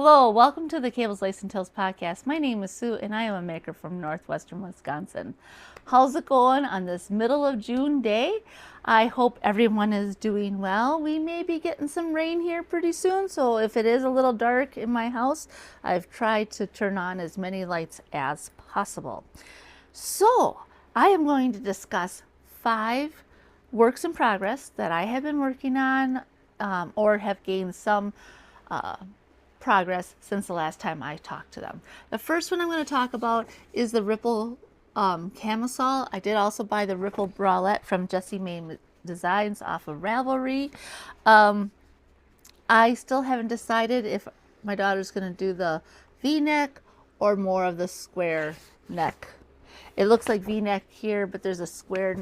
Hello, welcome to the Cables, Lace and Tails podcast. My name is Sue and I am a maker from northwestern Wisconsin. How's it going on this middle of June day? I hope everyone is doing well. We may be getting some rain here pretty soon, so if it is a little dark in my house, I've tried to turn on as many lights as possible. So, I am going to discuss 5 works in progress that I have been working on or have gained some progress since the last time I talked to them. The first one I'm going to talk about is the Ripple Camisole. I did also buy the Ripple bralette from Jessie Maed Designs off of Ravelry. I still haven't decided if my daughter's going to do the V-neck or more of the square neck. It looks like V-neck here, but there's a square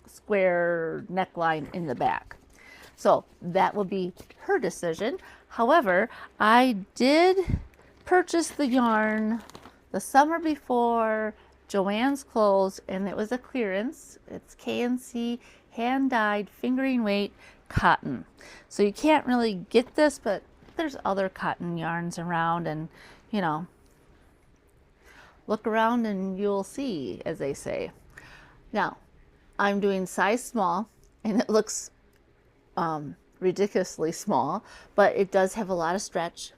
neckline in the back. So that will be her decision. However, I did purchase the yarn the summer before Joann's closed, and it was a clearance. It's K&C hand-dyed fingering weight cotton. So you can't really get this, but there's other cotton yarns around, and you know, look around and you'll see, as they say. Now, I'm doing size small, and it looks ridiculously small, but it does have a lot of stretch.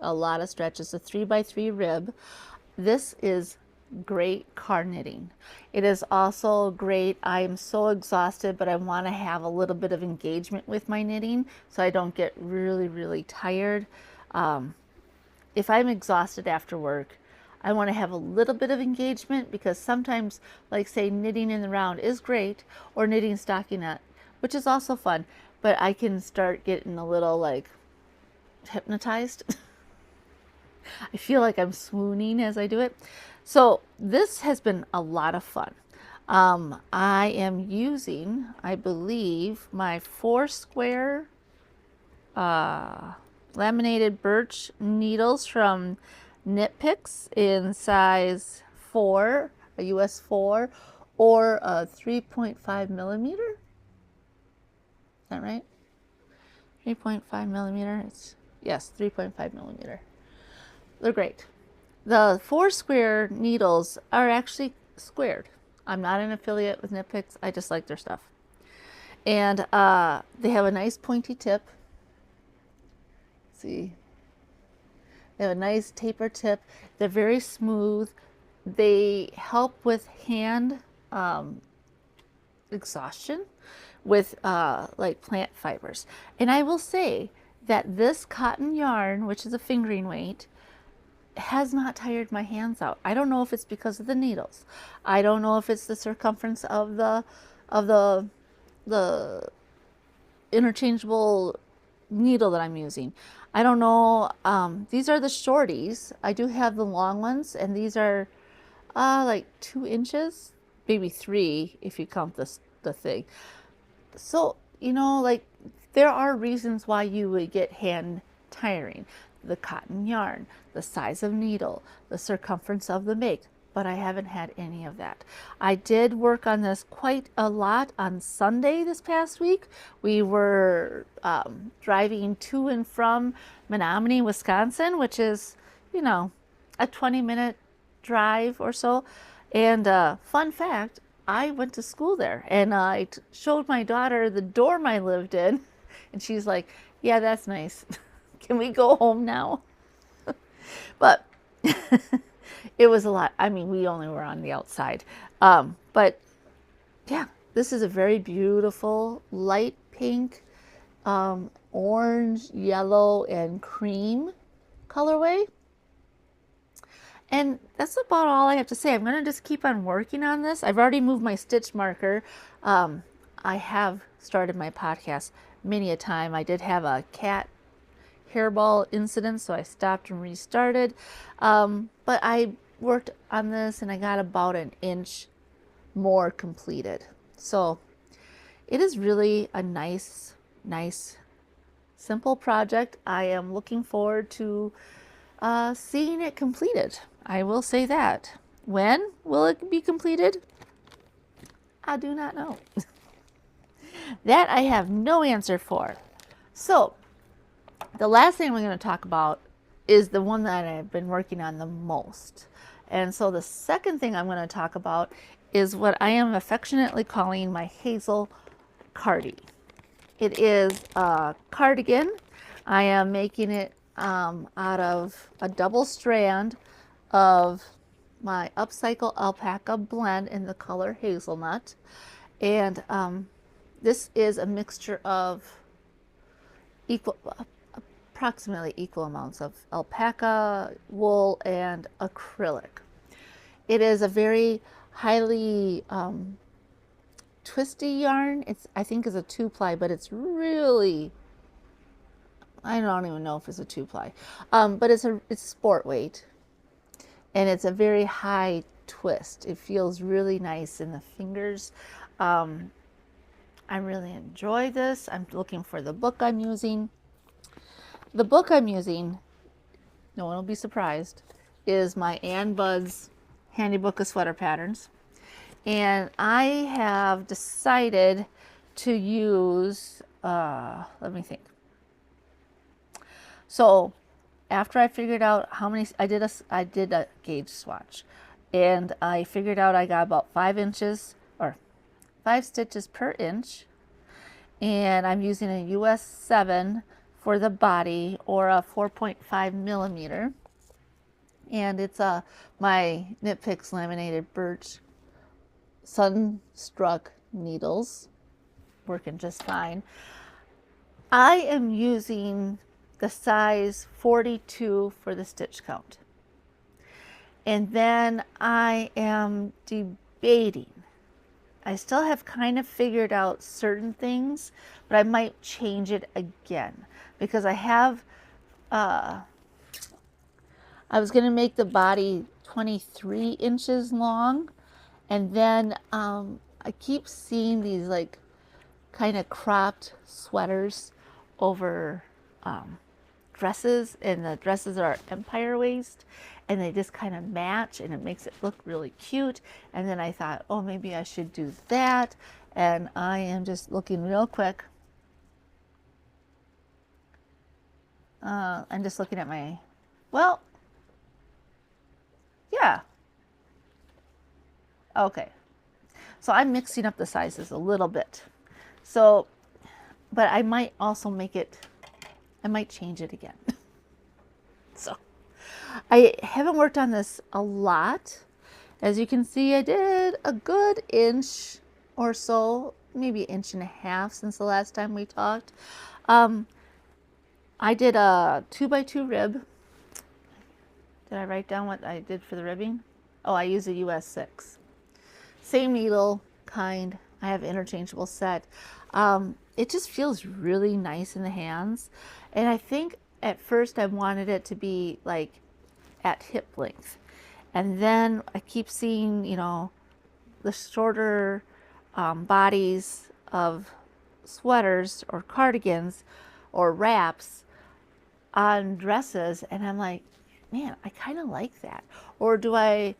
It's a 3x3 rib. This is great car knitting. It is also great. I am so exhausted, but I want to have a little bit of engagement with my knitting so I don't get really tired. If I'm exhausted after work, I want to have a little bit of engagement, because sometimes, like say, knitting in the round is great, or knitting stockinette, which is also fun, but I can start getting a little like hypnotized. I feel like I'm swooning as I do it. So this has been a lot of fun. I am using, I believe, my 4 square laminated birch needles from Knit Picks in size 4, a US 4, or a 3.5 millimeter. Is that right? 3.5 millimeter. Yes, 3.5 millimeter. They're great. The 4 square needles are actually squared. I'm not an affiliate with Knit Picks. I just like their stuff. And they have a nice pointy tip. See? They have a nice taper tip. They're very smooth. They help with hand exhaustion with like plant fibers. And I will say that this cotton yarn, which is a fingering weight, has not tired my hands out. I don't know if it's because of the needles. I don't know if it's the circumference of the interchangeable needle that I'm using. I don't know. These are the shorties. I do have the long ones, and these are like 2 inches, maybe 3 if you count the thing. So, you know, like, there are reasons why you would get hand tiring. The cotton yarn, the size of needle, the circumference of the make, but I haven't had any of that. I did work on this quite a lot on Sunday this past week. We were driving to and from Menominee, Wisconsin, which is, you know, a 20-minute drive or so. And fun fact, I went to school there, and I showed my daughter the dorm I lived in, and she's like, yeah, that's nice. Can we go home now? But it was a lot. I mean, we only were on the outside. But yeah, this is a very beautiful light pink, orange, yellow, and cream colorway. And that's about all I have to say. I'm going to just keep on working on this. I've already moved my stitch marker. I have started my podcast many a time. I did have a cat hairball incident, so I stopped and restarted. But I worked on this, and I got about 1 inch more completed. So it is really a nice, simple project. I am looking forward to seeing it completed. I will say that. When will it be completed? I do not know. That I have no answer for. So The last thing we're going to talk about is the one that I've been working on the most. And so the second thing I'm going to talk about is what I am affectionately calling my Hazel Cardi. It is a cardigan. I am making it out of a double strand of my Upcycle Alpaca blend in the color hazelnut. And this is a mixture of approximately equal amounts of alpaca, wool, and acrylic. It is a very highly twisty yarn. I think is a 2-ply, but it's really, I don't even know if it's a 2-ply, but it's sport weight, and it's a very high twist. It feels really nice in the fingers. I really enjoy this. I'm looking for the book I'm using. The book I'm using, no one will be surprised, is my Ann Budd's Handy Book of Sweater Patterns. And I have decided to use, let me think. So after I figured out how many, I did a gauge swatch, and I figured out I got about 5 inches or 5 stitches per inch, and I'm using a US 7 for the body or a 4.5 millimeter, and it's my Knit Picks laminated birch Sunstruck needles, working just fine. I am using the size 42 for the stitch count, and then I am debating. I still have kind of figured out certain things, but I might change it again because I have, I was going to make the body 23 inches long, and then I keep seeing these like kind of cropped sweaters over dresses, and the dresses are empire waist, and they just kind of match, and it makes it look really cute. And then I thought, oh, maybe I should do that. And I am just looking real quick. I'm just looking at my, well, yeah. Okay. So I'm mixing up the sizes a little bit. So, but I might also make it, I might change it again. So I haven't worked on this a lot. As you can see, I did a good inch or so, maybe 1.5 inches since the last time we talked. I did a 2x2 rib. Did I write down what I did for the ribbing? Oh, I used a US 6. Same needle kind. I have interchangeable set. It just feels really nice in the hands. And I think at first I wanted it to be like at hip length. And then I keep seeing, you know, the shorter bodies of sweaters or cardigans or wraps on dresses, and I'm like, man, I kind of like that. Or do I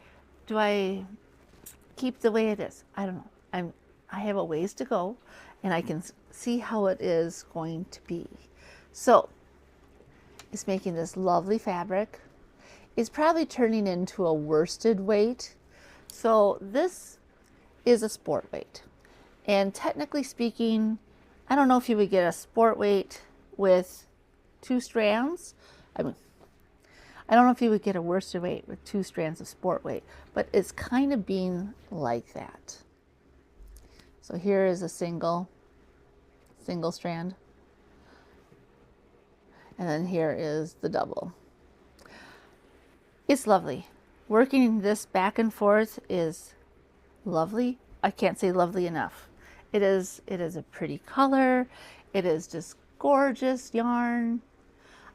keep the way it is? I don't know. I have a ways to go, and I can see how it is going to be. So it's making this lovely fabric. It's probably turning into a worsted weight. So this is a sport weight. And technically speaking, I don't know if you would get a sport weight with 2 strands. I mean, I don't know if you would get a worsted weight with 2 strands of sport weight, but it's kind of being like that. So here is a single strand. And then here is the double. It's lovely. Working this back and forth is lovely. I can't say lovely enough. It is a pretty color. It is just gorgeous yarn.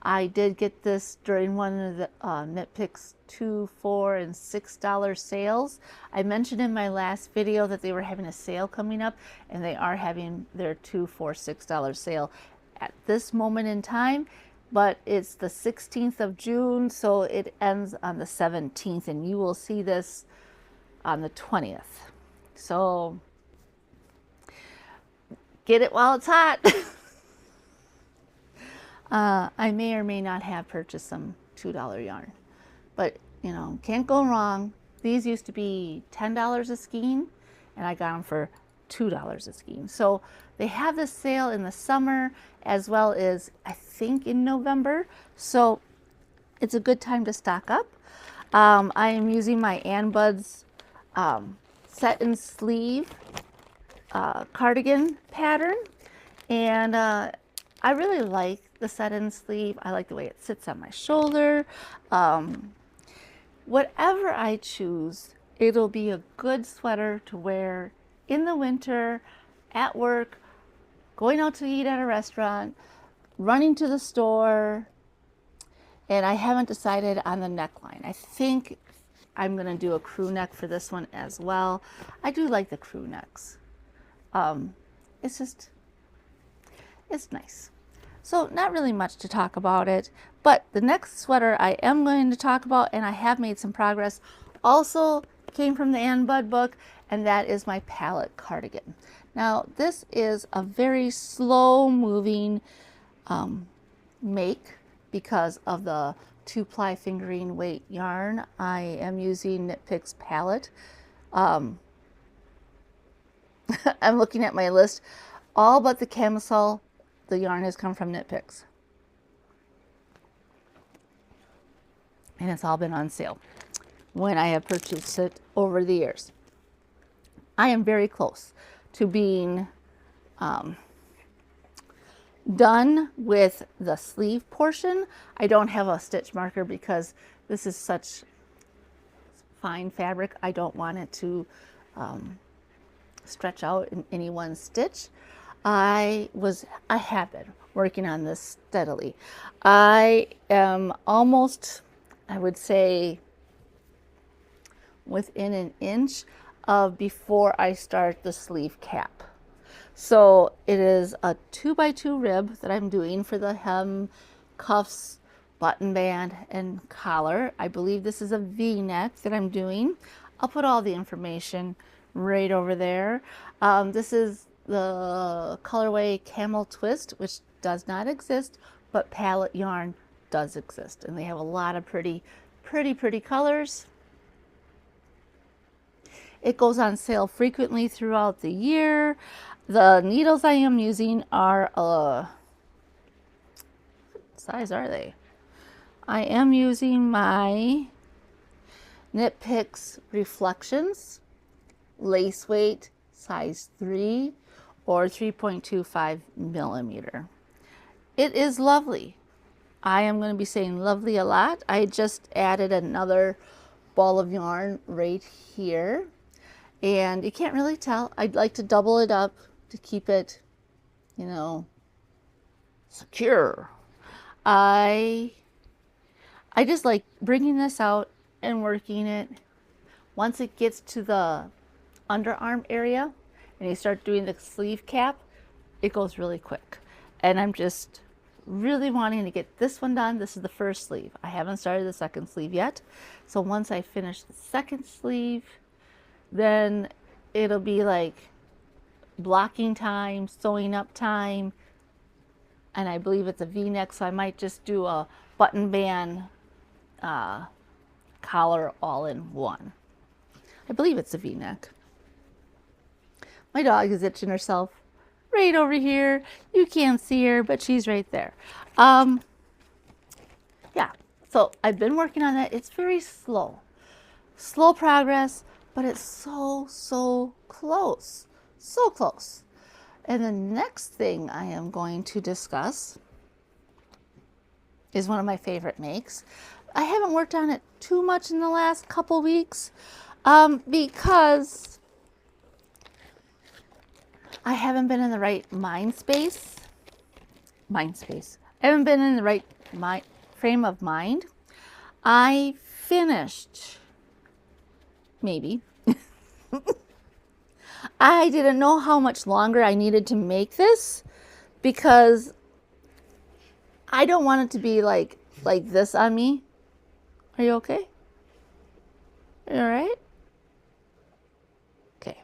I did get this during one of the Knit Picks $2, $4, and $6 sales. I mentioned in my last video that they were having a sale coming up, and they are having their $2, $4, $6 sale at this moment in time. But it's the 16th of June, so it ends on the 17th, and you will see this on the 20th. So get it while it's hot. I may or may not have purchased some $2 yarn, but you know, can't go wrong. These used to be $10 a skein, and I got them for $2 a skein. So they have this sale in the summer as well as I think in November. So it's a good time to stock up. I am using my Ann Buds Set-In Sleeve cardigan pattern, and I really like the set-in sleeve. I like the way it sits on my shoulder. Whatever I choose, it'll be a good sweater to wear in the winter, at work, going out to eat at a restaurant, running to the store, and I haven't decided on the neckline. I think I'm gonna do a crew neck for this one as well. I do like the crew necks. It's nice. So not really much to talk about it, but the next sweater I am going to talk about, and I have made some progress, also came from the Ann Bud book, and that is my palette cardigan. Now this is a very slow moving make because of the 2-ply fingering weight yarn. I am using Knit Picks palette. I'm looking at my list. All but the Camisole, the yarn has come from Knit Picks. And it's all been on sale when I have purchased it over the years. I am very close to being done with the sleeve portion. I don't have a stitch marker because this is such fine fabric. I don't want it to stretch out in any one stitch. I have been working on this steadily. I am almost, I would say, within an inch of before I start the sleeve cap. So it is a 2x2 rib that I'm doing for the hem, cuffs, button band, and collar. I believe this is a V-neck that I'm doing. I'll put all the information right over there. This is the colorway Camel Twist, which does not exist, but palette yarn does exist, and they have a lot of pretty colors. It goes on sale frequently throughout the year. The needles I am using are what size are they? I am using my Knit Picks Reflections lace weight size 3 or 3.25 millimeter. It is lovely. I am going to be saying lovely a lot. I just added another ball of yarn right here, and you can't really tell. I'd like to double it up to keep it, you know, secure. I just like bringing this out and working it. Once it gets to the underarm area and you start doing the sleeve cap, it goes really quick. And I'm just really wanting to get this one done. This is the first sleeve. I haven't started the second sleeve yet. So once I finish the second sleeve, then it'll be like blocking time, sewing up time, and I believe it's a V-neck, so I might just do a button band collar all in one. I believe it's a V-neck. My dog is itching herself right over here. You can't see her, but she's right there. Yeah, so I've been working on that. It's very slow progress, but it's so close. So close. And the next thing I am going to discuss is one of my favorite makes. I haven't worked on it too much in the last couple weeks because I haven't been in the right mind space. I haven't been in the right frame of mind. I finished, maybe. I didn't know how much longer I needed to make this because I don't want it to be like this on me. Are you okay? Are you all right? Okay.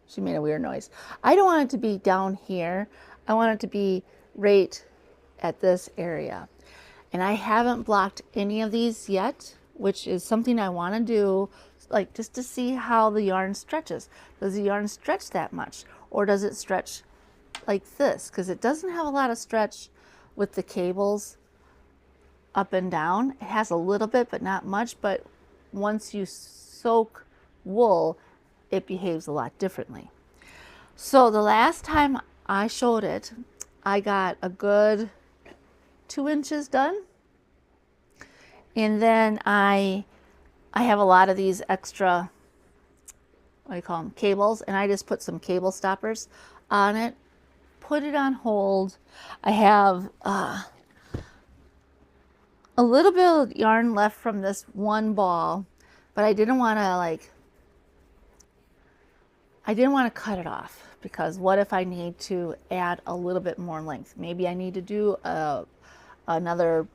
She made a weird noise. I don't want it to be down here. I want it to be right at this area. And I haven't blocked any of these yet, which is something I want to do, like just to see how the yarn stretches. Does the yarn stretch that much, or does it stretch like this? Because it doesn't have a lot of stretch with the cables up and down. It has a little bit, but not much. But once you soak wool, it behaves a lot differently. So the last time I showed it, I got a good 2 inches done. And then I have a lot of these extra, what do you call them, cables, and I just put some cable stoppers on it, put it on hold. I have a little bit of yarn left from this one ball, but I didn't want to cut it off, because what if I need to add a little bit more length? Maybe I need to do another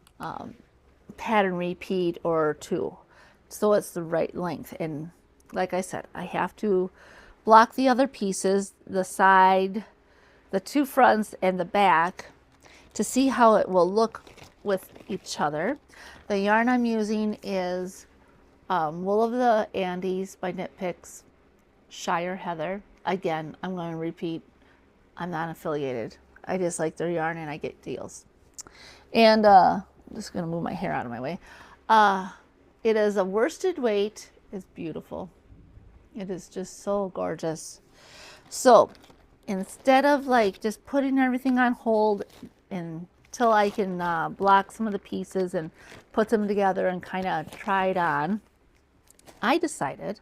pattern repeat or 2, so it's the right length. And like I said, I have to block the other pieces, the side, the 2 fronts and the back, to see how it will look with each other. The yarn I'm using is Wool of the Andes by Knit Picks, Shire Heather. Again, I'm going to repeat, I'm not affiliated. I just like their yarn and I get deals. And I'm just going to move my hair out of my way. It is a worsted weight. It's beautiful. It is just so gorgeous. So instead of like just putting everything on hold until I can block some of the pieces and put them together and kind of try it on, I decided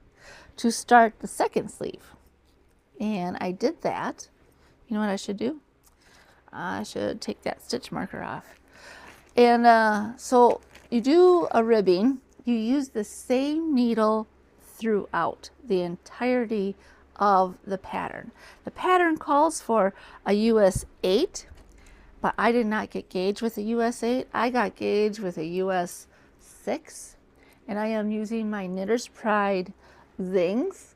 to start the second sleeve. And I did that. You know what I should do? I should take that stitch marker off. And so you do a ribbing. You use the same needle throughout the entirety of the pattern. The pattern calls for a US 8, but I did not get gauge with a US 8. I got gauge with a US 6, and I am using my Knitter's Pride Zings.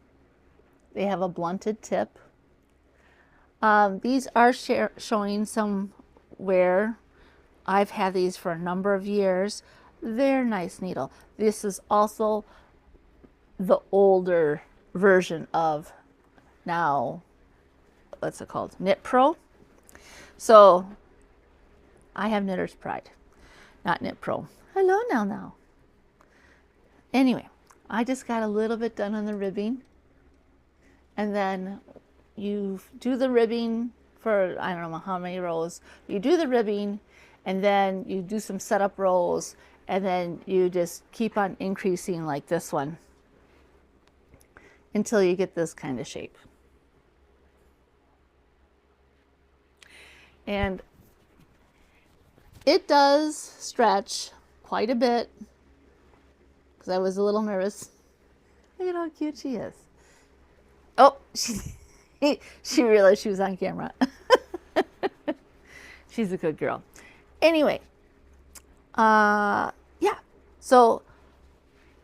They have a blunted tip. These are showing some wear. I've had these for a number of years. They're nice needle. This is also the older version of, now, what's it called? Knit Pro. So I have Knitter's Pride, not Knit Pro. Hello now. Anyway, I just got a little bit done on the ribbing. And then you do the ribbing for, I don't know how many rows. You do the ribbing, and then you do some setup rows, and then you just keep on increasing like this one until you get this kind of shape. And it does stretch quite a bit, because I was a little nervous. Look at how cute she is. Oh, she realized she was on camera. She's a good girl. Anyway, yeah. So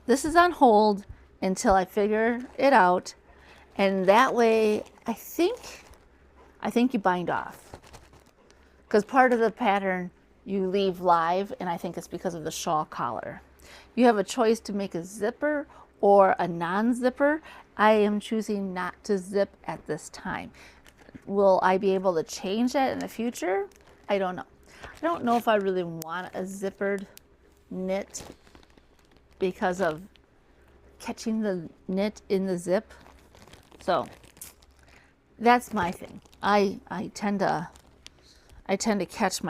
this is on hold until I figure it out, and that way I think you bind off, because part of the pattern you leave live, and I think it's because of the shawl collar. You have a choice to make a zipper or a non-zipper. I am choosing not to zip at this time. Will I be able to change that in the future? I don't know. I don't know if I really want a zippered knit because of catching the knit in the zip. So that's my thing. I tend to catch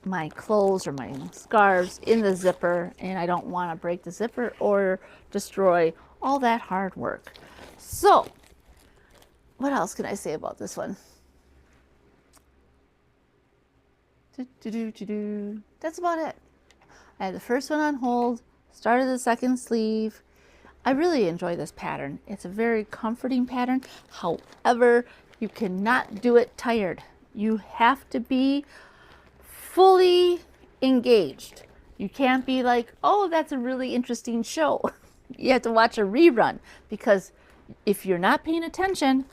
my clothes or my scarves in the zipper, and I don't want to break the zipper or destroy all that hard work. So what else can I say about this one? That's about it. I had the first one on hold, started the second sleeve. I really enjoy this pattern. It's a very comforting pattern. However, you cannot do it tired. You have to be fully engaged. You can't be like, oh, that's a really interesting show. You have to watch a rerun, because if you're not paying attention,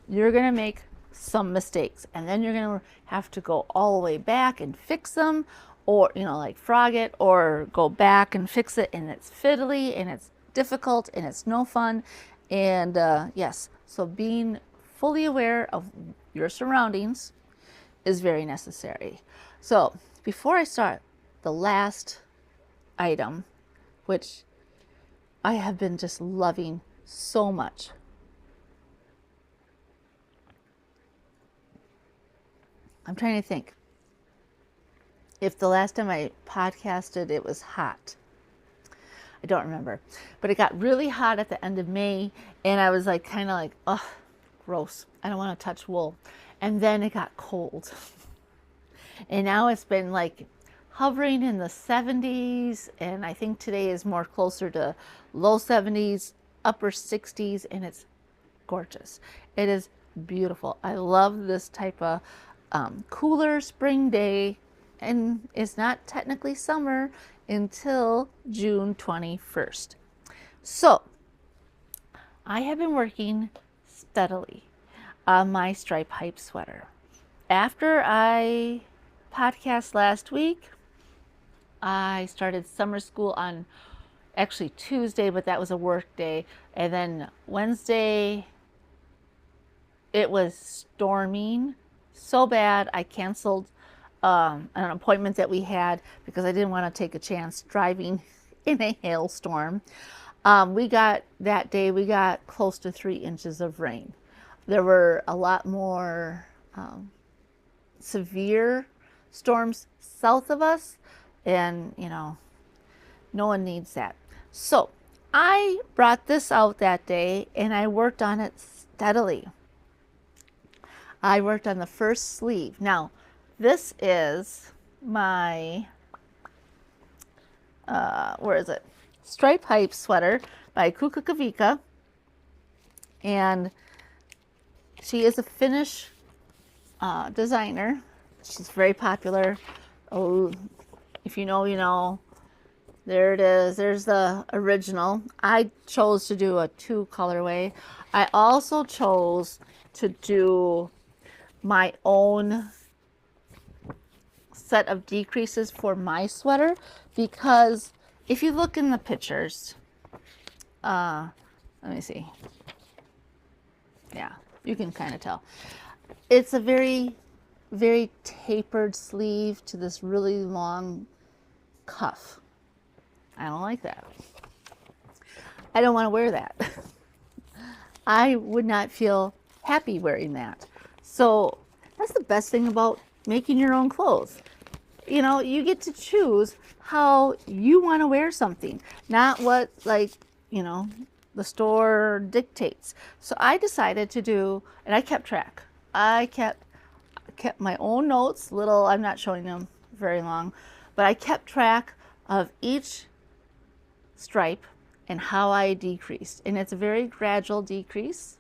you're gonna make some mistakes, and then you're going to have to go all the way back and fix them, or like frog it, or go back and fix it, and it's fiddly and it's difficult and it's no fun. And yes, so being fully aware of your surroundings is very necessary. So before I start the last item, which I have been just loving so much, I'm trying to think if the last time I podcasted it was hot. I don't remember, but it got really hot at the end of May, and I was like, kind of like, oh, gross. I don't want to touch wool. And then it got cold. And now it's been like hovering in the 70s, and I think today is more closer to low 70s, upper 60s, and it's gorgeous. It is beautiful. I love this type of cooler spring day, and it's not technically summer until June 21st. So I have been working steadily on my stripe hype sweater. After I podcast last week, I started summer school on actually Tuesday, but that was a work day. And then Wednesday, it was storming so bad I canceled an appointment that we had because I didn't want to take a chance driving in a hailstorm. We got close to 3 inches of rain. There were a lot more severe storms south of us, and no one needs that. So I brought this out that day and I worked on it steadily. I worked on the first sleeve. Now, this is my, where is it? Stripe Hype sweater by Kukakavika. And she is a Finnish designer. She's very popular. Oh, if you know, you know. There it is. There's the original. I chose to do a 2 colorway. I also chose to do my own set of decreases for my sweater, because if you look in the pictures, let me see. Yeah, you can kind of tell. It's a very, very tapered sleeve to this really long cuff. I don't like that. I don't want to wear that. I would not feel happy wearing that. So that's the best thing about making your own clothes. You know, you get to choose how you want to wear something, not what, like, you know, the store dictates. So I decided to do, and I kept track. I kept my own notes, little, I'm not showing them very long, but I kept track of each stripe and how I decreased. And it's a very gradual decrease.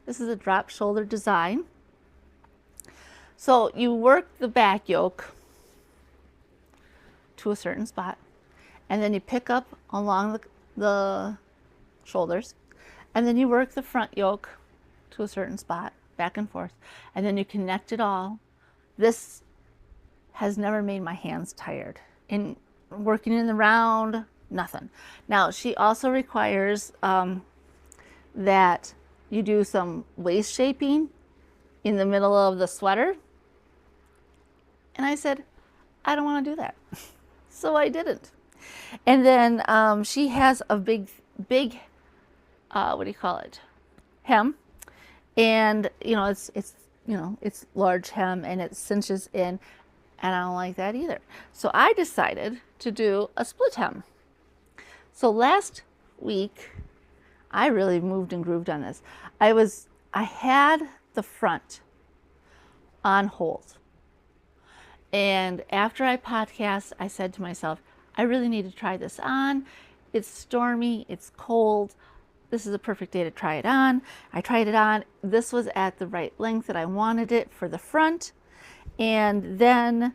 This is a drop shoulder design. So you work the back yoke to a certain spot, and then you pick up along the shoulders, and then you work the front yoke to a certain spot, back and forth, and then you connect it all. This has never made my hands tired. In working in the round, nothing. Now, she also requires that you do some waist shaping in the middle of the sweater. And I said, I don't want to do that. So I didn't. And then she has a big, what do you call it? Hem. And, you know, it's large hem and it cinches in, and I don't like that either. So I decided to do a split hem. So last week, I really moved and grooved on this. I had the front on hold. And after I podcast, I said to myself, I really need to try this on. It's stormy, it's cold. This is a perfect day to try it on. I tried it on. This was at the right length that I wanted it for the front. And then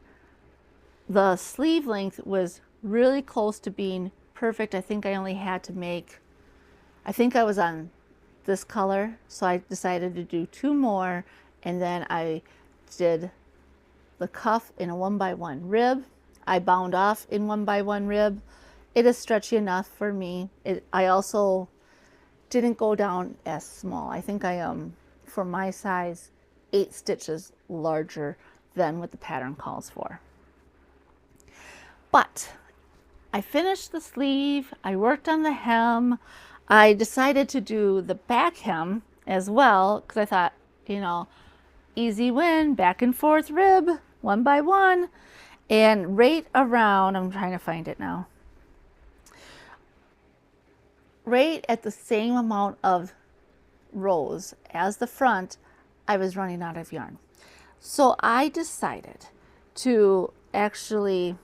the sleeve length was really close to being perfect. I think I only had to make, I think I was on this color, so I decided to do 2 more, and then I did the cuff in a 1x1 rib. I bound off in 1x1 rib. It is stretchy enough for me. I also didn't go down as small. I think I am, for my size, 8 stitches larger than what the pattern calls for. But I finished the sleeve, I worked on the hem. I decided to do the back hem as well because I thought, you know, easy win, back and forth rib, 1x1, and right around, I'm trying to find it now, right at the same amount of rows as the front, I was running out of yarn. So I decided to actually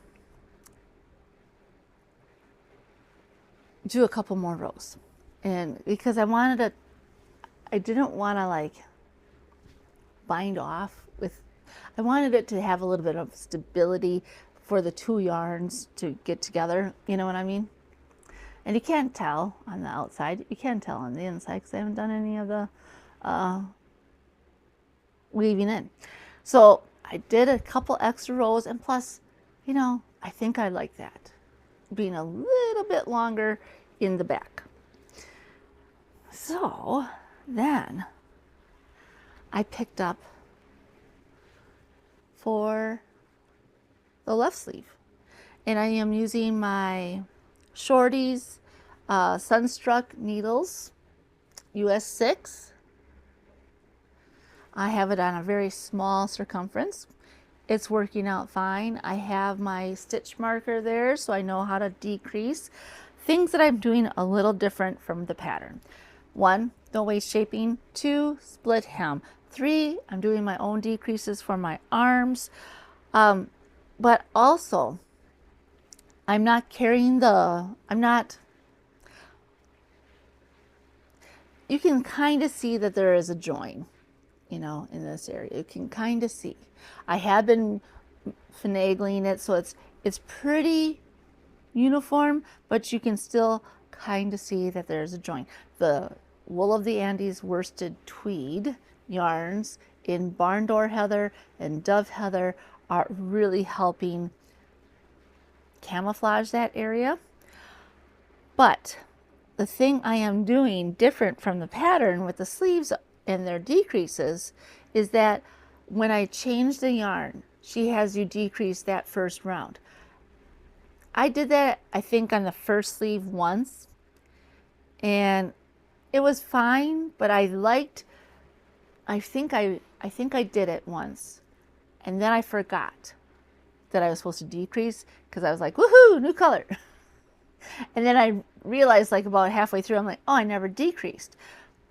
do a couple more rows, and because I didn't want to like bind off with, I wanted it to have a little bit of stability for the 2 yarns to get together, you know what I mean? And you can't tell on the outside, you can't tell on the inside because I haven't done any of the weaving in. So I did a couple extra rows, and plus, you know, I think I like that, being a little bit longer in the back. So then I picked up for the left sleeve, and I am using my Shorties Sunstruck needles, US 6. I have it on a very small circumference. It's working out fine. I have my stitch marker there, so I know how to decrease. Things that I'm doing a little different from the pattern. 1, no waist shaping. 2, split hem. 3, I'm doing my own decreases for my arms. But also, I'm not carrying you can kind of see that there is a join, you know, in this area. You can kind of see. I have been finagling it, so it's pretty uniform, but you can still kind of see that there's a join. The Wool of the Andes worsted tweed yarns in Barn Door Heather and Dove Heather are really helping camouflage that area. But the thing I am doing different from the pattern with the sleeves and their decreases is that when I change the yarn, she has you decrease that first round. I did that, I think, on the first sleeve once, and it was fine, but I think I did it once, and then I forgot that I was supposed to decrease because I was like, woohoo, new color. And then I realized, like, about halfway through, I'm like, oh, I never decreased.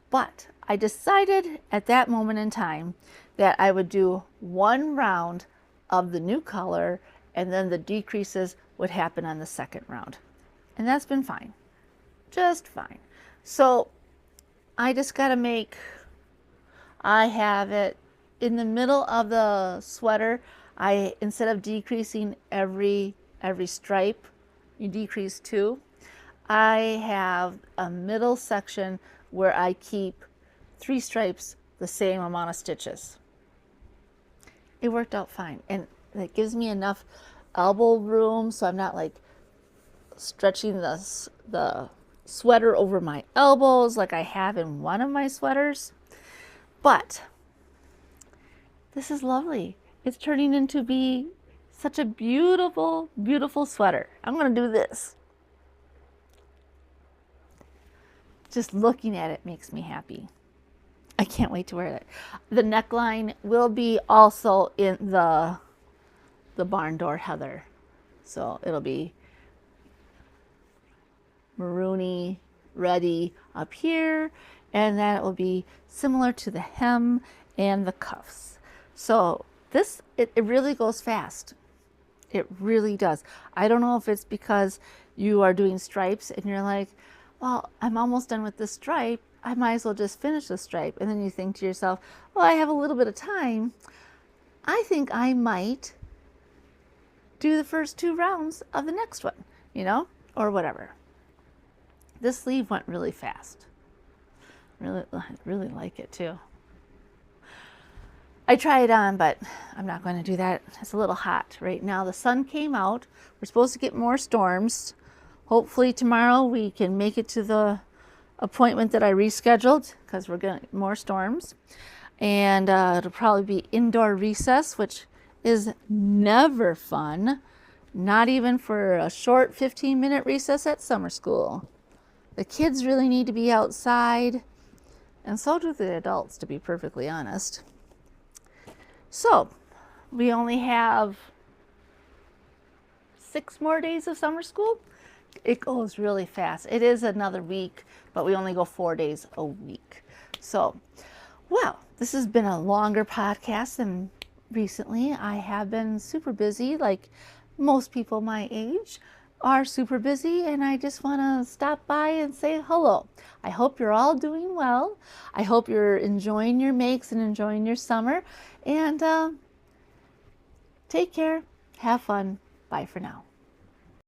But I decided at that moment in time that I would do 1 round of the new color, and then the decreases would happen on the 2nd round. And that's been fine, just fine. So I just got to make, I have it in the middle of the sweater. Instead of decreasing every stripe, you decrease 2. I have a middle section where I keep 3 stripes, the same amount of stitches. It worked out fine, and it gives me enough elbow room so I'm not like stretching the sweater over my elbows like I have in one of my sweaters. But this is lovely. It's turning into be such a beautiful, beautiful sweater. I'm going to do this. Just looking at it makes me happy. I can't wait to wear it. The neckline will be also in the Barn Door Heather. So it'll be maroony, reddy up here, and then it will be similar to the hem and the cuffs. So this, it really goes fast. It really does. I don't know if it's because you are doing stripes and you're like, well, I'm almost done with this stripe. I might as well just finish the stripe. And then you think to yourself, well, I have a little bit of time. I think I might do the first 2 rounds of the next one, you know, or whatever. This sleeve went really fast. I really like it too. I try it on, but I'm not going to do that. It's a little hot right now. The sun came out. We're supposed to get more storms. Hopefully tomorrow we can make it to the appointment that I rescheduled, because we're getting more storms. And it'll probably be indoor recess, which is never fun. Not even for a short 15-minute recess at summer school. The kids really need to be outside, and so do the adults, to be perfectly honest. So we only have 6 more days of summer school. It goes really fast. It is another week, but we only go 4 days a week. So, well, this has been a longer podcast than recently. I have been super busy, like most people my age are super busy, and I just want to stop by and say hello. I hope you're all doing well. I hope you're enjoying your makes and enjoying your summer. And take care. Have fun. Bye for now.